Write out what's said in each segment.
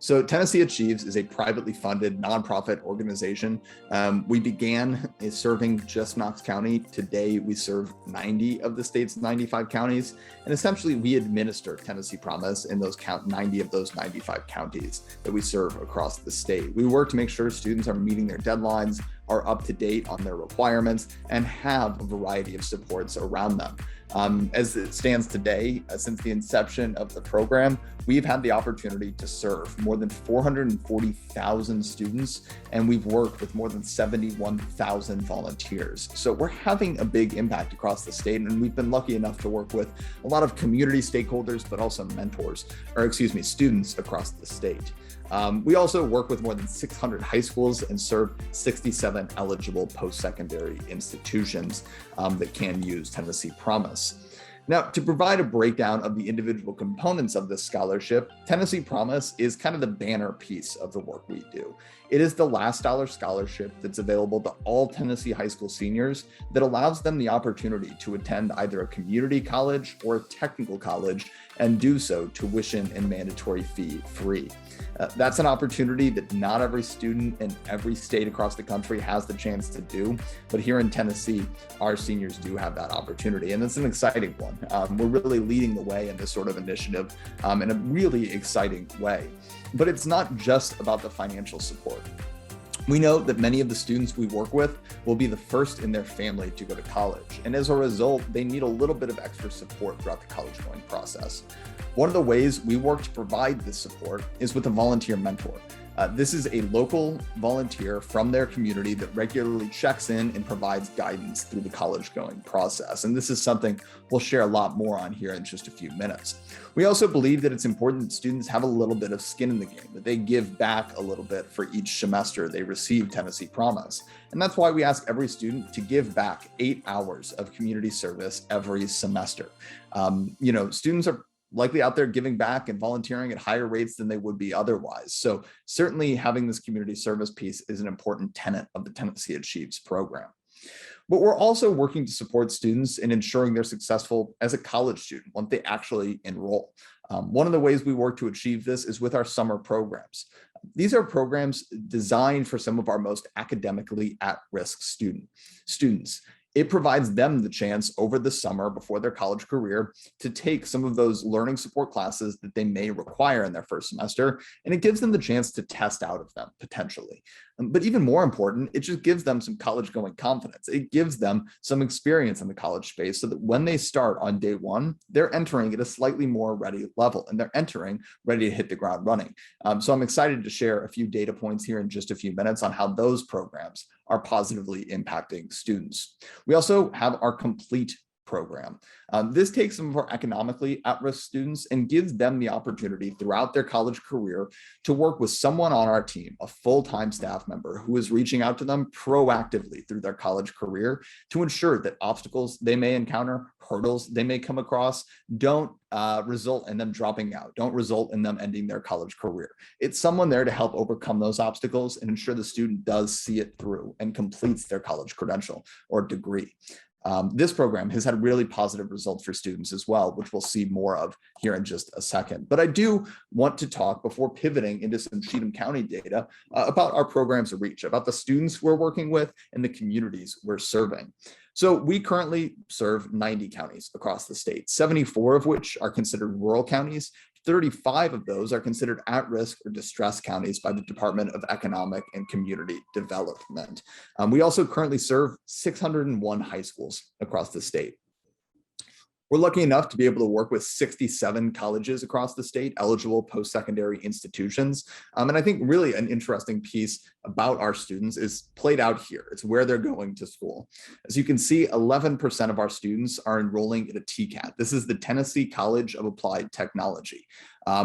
So Tennessee Achieves is a privately funded nonprofit organization. We began serving just Knox County. Today, we serve 90 of the state's 95 counties. And essentially, we administer Tennessee Promise in those 90 of those 95 counties that we serve across the state. We work to make sure students are meeting their deadlines, are up to date on their requirements, and have a variety of supports around them. As it stands today, since the inception of the program, we've had the opportunity to serve more than 440,000 students, and we've worked with more than 71,000 volunteers. So we're having a big impact across the state, and we've been lucky enough to work with a lot of community stakeholders, but also students across the state. We also work with more than 600 high schools and serve 67 eligible post-secondary institutions that can use Tennessee Promise. Now, to provide a breakdown of the individual components of this scholarship, Tennessee Promise is kind of the banner piece of the work we do. It is the last dollar scholarship that's available to all Tennessee high school seniors that allows them the opportunity to attend either a community college or a technical college and do so tuition and mandatory fee free. That's an opportunity that not every student in every state across the country has the chance to do, but here in Tennessee, our seniors do have that opportunity, and it's an exciting one. We're really leading the way in this sort of initiative in a really exciting way. But it's not just about the financial support. We know that many of the students we work with will be the first in their family to go to college, and as a result, they need a little bit of extra support throughout the college going process. One of the ways we work to provide this support is with a volunteer mentor. This is a local volunteer from their community that regularly checks in and provides guidance through the college going process. And this is something we'll share a lot more on here in just a few minutes. We also believe that it's important that students have a little bit of skin in the game, that they give back a little bit for each semester they receive Tennessee Promise. And that's why we ask every student to give back 8 hours of community service every semester. Students are likely out there giving back and volunteering at higher rates than they would be otherwise. So certainly having this community service piece is an important tenet of the Tennessee Achieves program. But we're also working to support students in ensuring they're successful as a college student once they actually enroll. One of the ways we work to achieve this is with our summer programs. These are programs designed for some of our most academically at-risk students. It provides them the chance over the summer before their college career to take some of those learning support classes that they may require in their first semester, and it gives them the chance to test out of them potentially. But even more important, it just gives them some college going confidence. It gives them some experience in the college space so that when they start on day one, they're entering at a slightly more ready level and they're entering ready to hit the ground running. So I'm excited to share a few data points here in just a few minutes on how those programs are positively impacting students. We also have our complete program. This takes some of our economically at-risk students and gives them the opportunity throughout their college career to work with someone on our team, a full-time staff member who is reaching out to them proactively through their college career to ensure that obstacles they may encounter, hurdles they may come across, don't result in them dropping out, don't result in them ending their college career. It's someone there to help overcome those obstacles and ensure the student does see it through and completes their college credential or degree. This program has had really positive results for students as well, which we'll see more of here in just a second. But I do want to talk before pivoting into some Cheatham County data about our program's reach, about the students we're working with and the communities we're serving. So we currently serve 90 counties across the state, 74 of which are considered rural counties. 35 of those are considered at-risk or distressed counties by the Department of Economic and Community Development. We also currently serve 601 high schools across the state. We're lucky enough to be able to work with 67 colleges across the state, eligible post-secondary institutions. And I think really an interesting piece about our students is played out here. It's where they're going to school. As you can see, 11% of our students are enrolling at a TCAT. This is the Tennessee College of Applied Technology.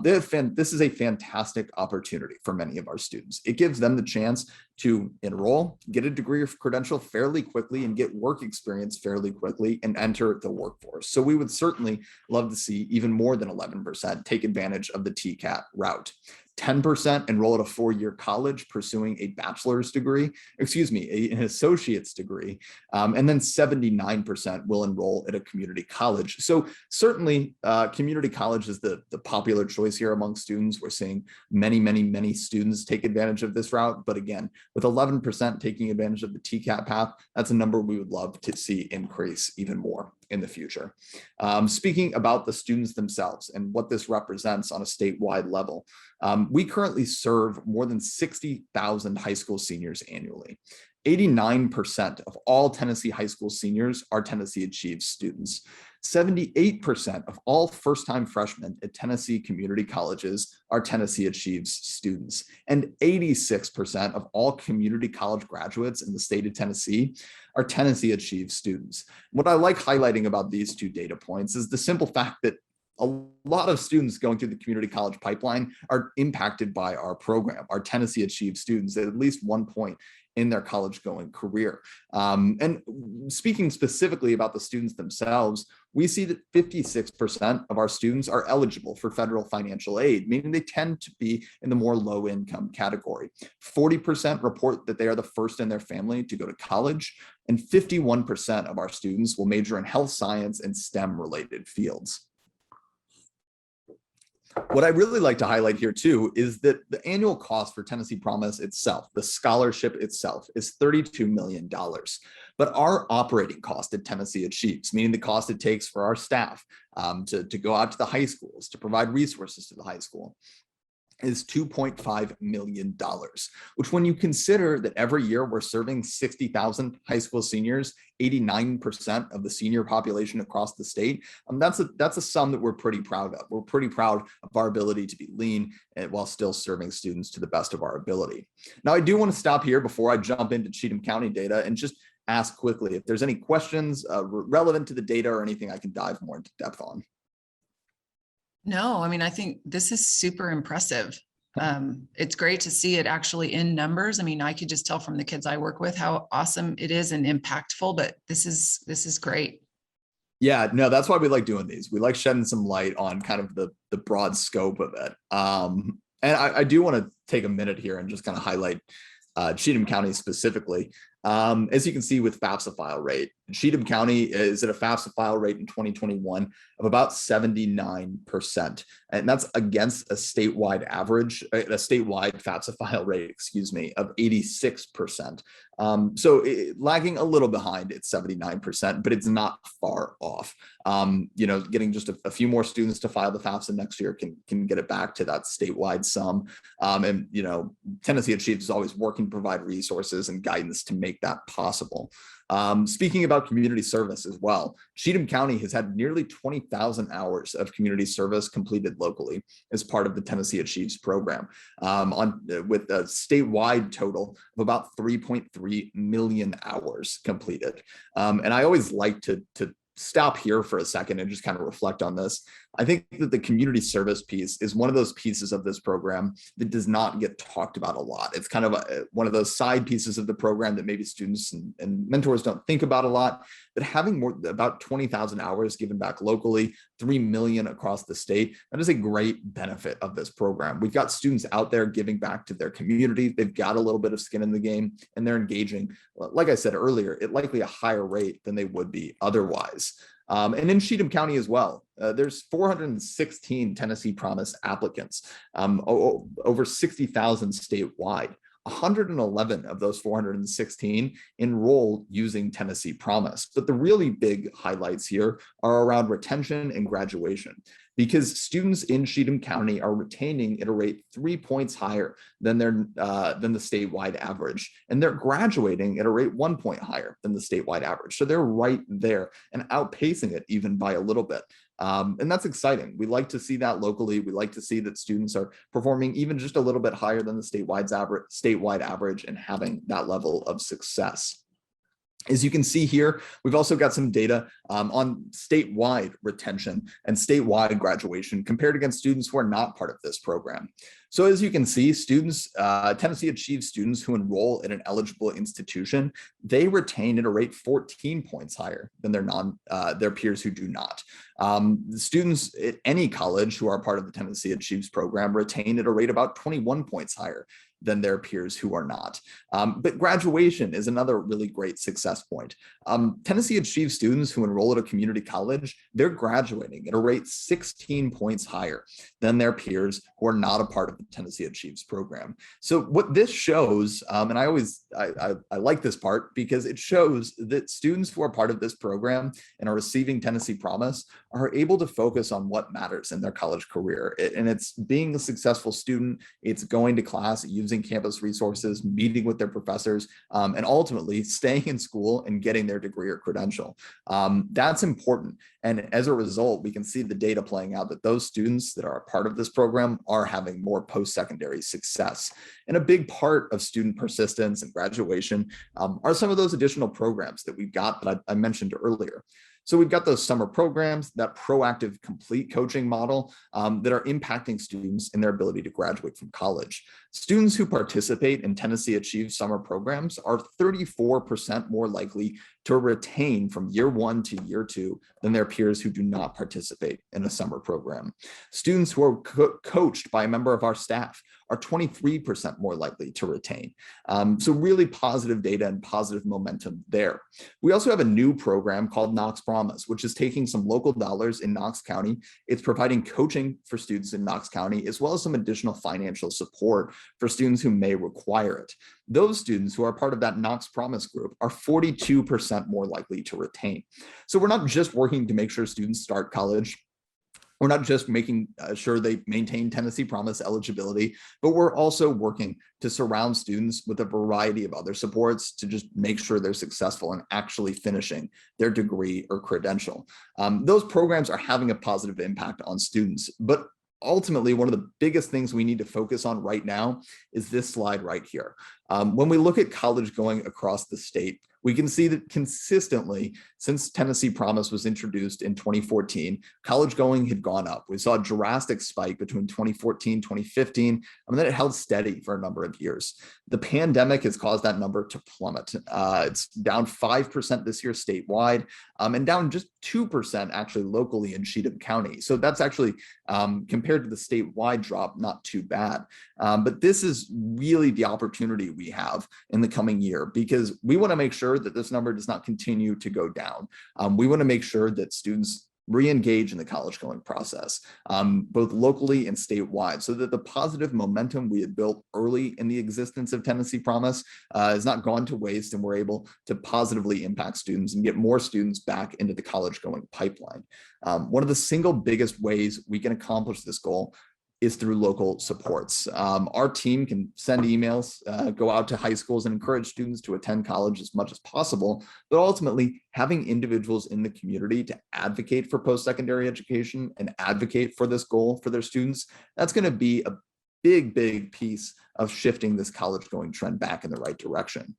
This is a fantastic opportunity for many of our students. It gives them the chance to enroll, get a degree or credential fairly quickly, and get work experience fairly quickly and enter the workforce. So we would certainly love to see even more than 11% take advantage of the TCAT route. 10% enroll at a 4-year college pursuing a bachelor's degree, an associate's degree, and then 79% will enroll at a community college. So certainly community college is the popular choice here among students. We're seeing many students take advantage of this route. But again, with 11% taking advantage of the TCAP path, that's a number we would love to see increase even more in the future. Speaking about the students themselves and what this represents on a statewide level, we currently serve more than 60,000 high school seniors annually. 89% of all Tennessee high school seniors are Tennessee Achieves students. 78% of all first-time freshmen at Tennessee community colleges are Tennessee Achieves students. And 86% of all community college graduates in the state of Tennessee are Tennessee Achieves students. What I like highlighting about these two data points is the simple fact that a lot of students going through the community college pipeline are impacted by our program, our Tennessee Achieves students at least one point in their college going career. And speaking specifically about the students themselves, we see that 56% of our students are eligible for federal financial aid, meaning they tend to be in the more low income category. 40% report that they are the first in their family to go to college, and 51% of our students will major in health science and STEM related fields. What I really like to highlight here too is that the annual cost for Tennessee Promise itself, the scholarship itself, is $32 million. But our operating cost at Tennessee Achieves, meaning the cost it takes for our staff to go out to the high schools, to provide resources to the high school, is $2.5 million, which when you consider that every year we're serving 60,000 high school seniors, 89% of the senior population across the state, that's a sum that we're pretty proud of. We're pretty proud of our ability to be lean while still serving students to the best of our ability. Now, I do want to stop here before I jump into Cheatham County data and just ask quickly if there's any questions relevant to the data or anything I can dive more into depth on. No, I mean, I think this is super impressive. It's great to see it actually in numbers. I mean, I could just tell from the kids I work with how awesome it is and impactful, but this is great. Yeah, no, that's why we like doing these. We like shedding some light on kind of the broad scope of it. And I do want to take a minute here and just kind of highlight Cheatham County specifically. As you can see with FAFSA file rate, Cheatham County is at a FAFSA file rate in 2021 of about 79%. And that's against a statewide average, a statewide FAFSA file rate, of 86%. So lagging a little behind at 79%, but it's not far off. Getting just a few more students to file the FAFSA next year can get it back to that statewide sum. And Tennessee Achieves is always working to provide resources and guidance to make that possible. Speaking about community service as well, Cheatham County has had nearly 20,000 hours of community service completed locally as part of the Tennessee Achieves program, with a statewide total of about 3.3 million hours completed. And I always like to stop here for a second and just kind of reflect on this. I think that the community service piece is one of those pieces of this program that does not get talked about a lot. It's kind of one of those side pieces of the program that maybe students and mentors don't think about a lot, but having about 20,000 hours given back locally, 3 million across the state, that is a great benefit of this program. We've got students out there giving back to their community. They've got a little bit of skin in the game and they're engaging, like I said earlier, at likely a higher rate than they would be otherwise. And in Cheatham County as well, there's 416 Tennessee Promise applicants, over 60,000 statewide. 111 of those 416 enroll using Tennessee Promise. But the really big highlights here are around retention and graduation, because students in Cheatham County are retaining at a rate 3 points higher than the statewide average, and they're graduating at a rate 1 point higher than the statewide average. So they're right there and outpacing it even by a little bit. And that's exciting. We like to see that locally. We like to see that students are performing even just a little bit higher than the statewide average and having that level of success. As you can see here, we've also got some data on statewide retention and statewide graduation compared against students who are not part of this program. So as you can see, students, Tennessee Achieves students who enroll in an eligible institution, they retain at a rate 14 points higher than their peers who do not. The students at any college who are part of the Tennessee Achieves program retain at a rate about 21 points higher than their peers who are not. But graduation is another really great success point. Tennessee Achieves students who enroll at a community college, they're graduating at a rate 16 points higher than their peers who are not a part of the Tennessee Achieves program. So what this shows, and I like this part because it shows that students who are part of this program and are receiving Tennessee Promise are able to focus on what matters in their college career. And it's being a successful student, it's going to class, using campus resources, meeting with their professors, and ultimately staying in school and getting their degree or credential. That's important. And as a result, we can see the data playing out that those students that are a part of this program are having more post-secondary success. And a big part of student persistence and graduation are some of those additional programs that we've got that I mentioned earlier. So we've got those summer programs, that proactive complete coaching model that are impacting students in their ability to graduate from college. Students who participate in Tennessee Achieves summer programs are 34% more likely to retain from year 1 to year 2 than their peers who do not participate in a summer program. Students who are coached by a member of our staff are 23% more likely to retain. So really positive data and positive momentum there. We also have a new program called Knox Promise, which is taking some local dollars in Knox County. It's providing coaching for students in Knox County, as well as some additional financial support for students who may require it. Those students who are part of that Knox Promise group are 42% more likely to retain. So we're not just working to make sure students start college. We're not just making sure they maintain Tennessee Promise eligibility, but we're also working to surround students with a variety of other supports to just make sure they're successful in actually finishing their degree or credential. Those programs are having a positive impact on students, but ultimately, one of the biggest things we need to focus on right now is this slide right here. When we look at college going across the state, we can see that consistently since Tennessee Promise was introduced in 2014, college going had gone up. We saw a drastic spike between 2014, 2015, and then it held steady for a number of years. The pandemic has caused that number to plummet. It's down 5% this year statewide, and down just 2% actually locally in Cheatham County. So that's actually, compared to the statewide drop, not too bad. But this is really the opportunity we have in the coming year, because we want to make sure that this number does not continue to go down. We want to make sure that students re-engage in the college going process, both locally and statewide, so that the positive momentum we had built early in the existence of Tennessee Promise has not gone to waste, and we're able to positively impact students and get more students back into the college going pipeline. One of the single biggest ways we can accomplish this goal is through local supports. Our team can send emails, go out to high schools and encourage students to attend college as much as possible, but ultimately having individuals in the community to advocate for post-secondary education and advocate for this goal for their students, that's gonna be a big piece of shifting this college going trend back in the right direction.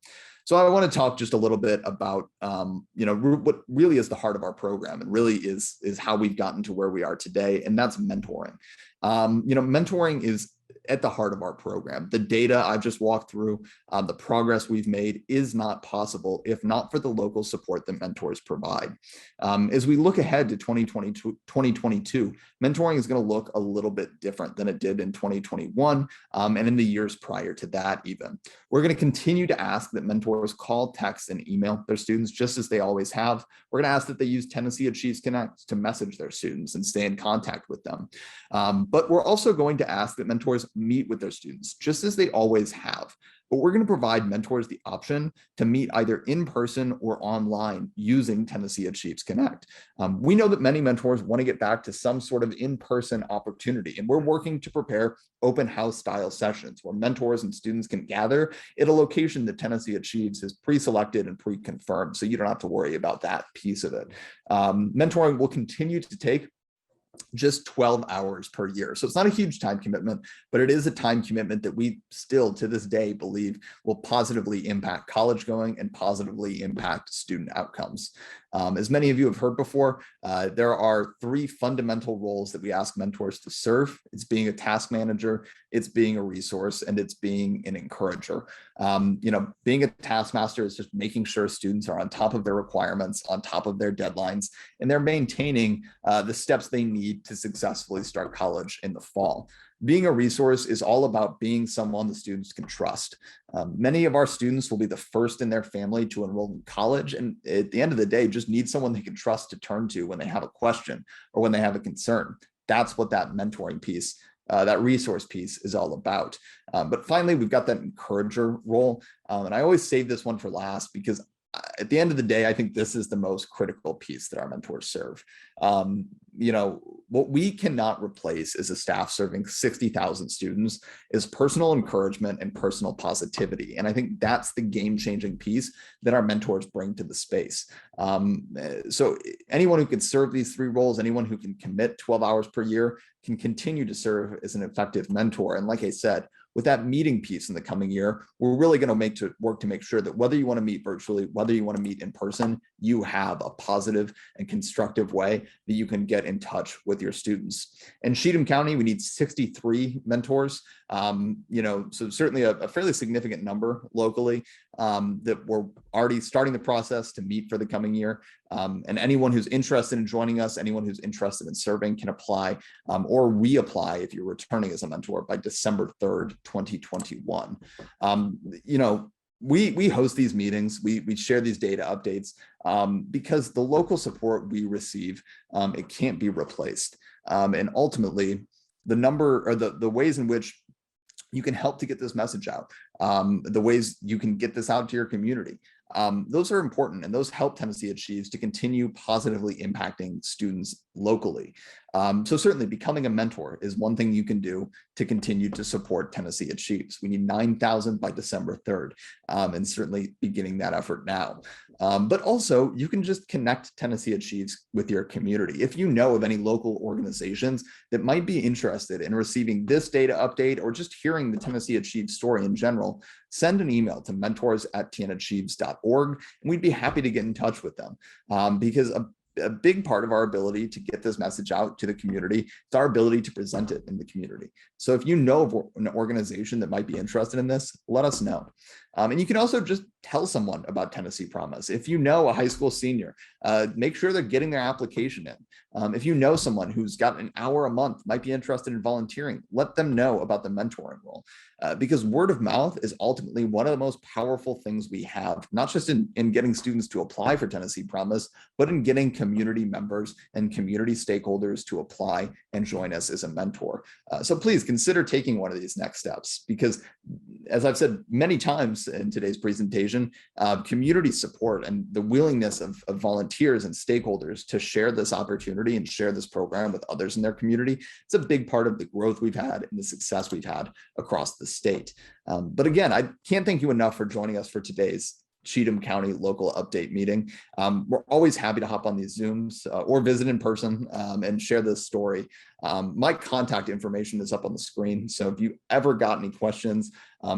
So I want to talk just a little bit about, what really is the heart of our program, and really is how we've gotten to where we are today, and that's mentoring. Mentoring is at the heart of our program. The data I've just walked through, the progress we've made is not possible if not for the local support that mentors provide. As we look ahead to 2022, mentoring is going to look a little bit different than it did in 2021 and in the years prior to that even. We're going to continue to ask that mentors call, text, and email their students just as they always have. We're going to ask that they use Tennessee Achieves Connect to message their students and stay in contact with them. But we're also going to ask that mentors meet with their students just as they always have. But we're going to provide mentors the option to meet either in person or online using Tennessee Achieves Connect. We know that many mentors want to get back to some sort of in-person opportunity, and we're working to prepare open house style sessions where mentors and students can gather at a location that Tennessee Achieves has pre-selected and pre-confirmed, so you don't have to worry about that piece of it. Mentoring will continue to take just 12 hours per year. So it's not a huge time commitment, but it is a time commitment that we still to this day believe will positively impact college going and positively impact student outcomes. As many of you have heard before, there are 3 fundamental roles that we ask mentors to serve. It's being a task manager, it's being a resource, and it's being an encourager. Being a taskmaster is just making sure students are on top of their requirements, on top of their deadlines, and they're maintaining the steps they need to successfully start college in the fall. Being a resource is all about being someone the students can trust. Many of our students will be the first in their family to enroll in college, and at the end of the day, just need someone they can trust to turn to when they have a question or when they have a concern. That's what that mentoring piece, that resource piece is all about. But finally, we've got that encourager role. And I always save this one for last because at the end of the day, I think this is the most critical piece that our mentors serve. What we cannot replace as a staff serving 60,000 students is personal encouragement and personal positivity. And I think that's the game-changing piece that our mentors bring to the space. So anyone who can serve these 3 roles, anyone who can commit 12 hours per year can continue to serve as an effective mentor. And like I said, with that meeting piece in the coming year, we're really going to work to make sure that whether you want to meet virtually, whether you want to meet in person, you have a positive and constructive way that you can get in touch with your students. In Cheatham County, we need 63 mentors. So certainly a fairly significant number locally that we're already starting the process to meet for the coming year. And anyone who's interested in joining us, anyone who's interested in serving can apply or reapply if you're returning as a mentor by December 3rd, 2021. We host these meetings, we share these data updates because the local support we receive, it can't be replaced. And ultimately, the number or the ways in which you can help to get this message out, the ways you can get this out to your community. Those are important, and those help Tennessee Achieves to continue positively impacting students locally. So certainly becoming a mentor is one thing you can do to continue to support Tennessee Achieves. We need 9,000 by December 3rd, and certainly beginning that effort now. But also you can just connect Tennessee Achieves with your community. If you know of any local organizations that might be interested in receiving this data update or just hearing the Tennessee Achieves story in general, send an email to mentors@tnAchieves.org, and we'd be happy to get in touch with them because a big part of our ability to get this message out to the community is our ability to present it in the community. So if you know of an organization that might be interested in this, let us know. And you can also just tell someone about Tennessee Promise. If you know a high school senior, make sure they're getting their application in. If you know someone who's got an hour a month, might be interested in volunteering, let them know about the mentoring role. Because word of mouth is ultimately one of the most powerful things we have, not just in getting students to apply for Tennessee Promise, but in getting community members and community stakeholders to apply and join us as a mentor. So please consider taking one of these next steps, because as I've said many times in today's presentation, community support and the willingness of volunteers and stakeholders to share this opportunity and share this program with others in their community, it's a big part of the growth we've had and the success we've had across the state. But again, I can't thank you enough for joining us for today's Cheatham County local update meeting. We're always happy to hop on these Zooms or visit in person and share this story. My contact information is up on the screen. So if you ever got any questions,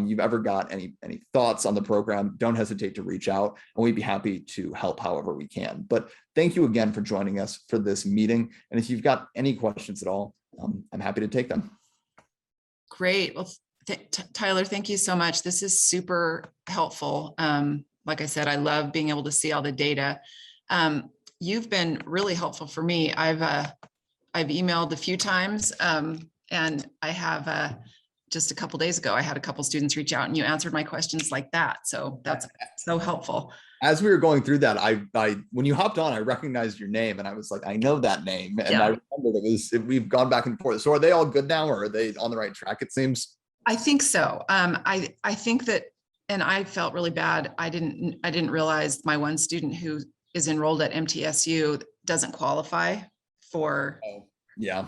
you've ever got any thoughts on the program, don't hesitate to reach out, and we'd be happy to help however we can. But thank you again for joining us for this meeting. And if you've got any questions at all, I'm happy to take them. Great. Well, Tyler, thank you so much. This is super helpful. Like I said, I love being able to see all the data. You've been really helpful for me. I've emailed a few times, and I have just a couple days ago, I had a couple students reach out and you answered my questions like that. So that's so helpful. As we were going through that, I when you hopped on, I recognized your name and I was like, I know that name. And yeah. I remembered we've gone back and forth. So are they all good now, or are they on the right track, it seems? I think so. I think that, and I felt really bad. I didn't realize my one student who is enrolled at MTSU doesn't qualify for. Oh, yeah.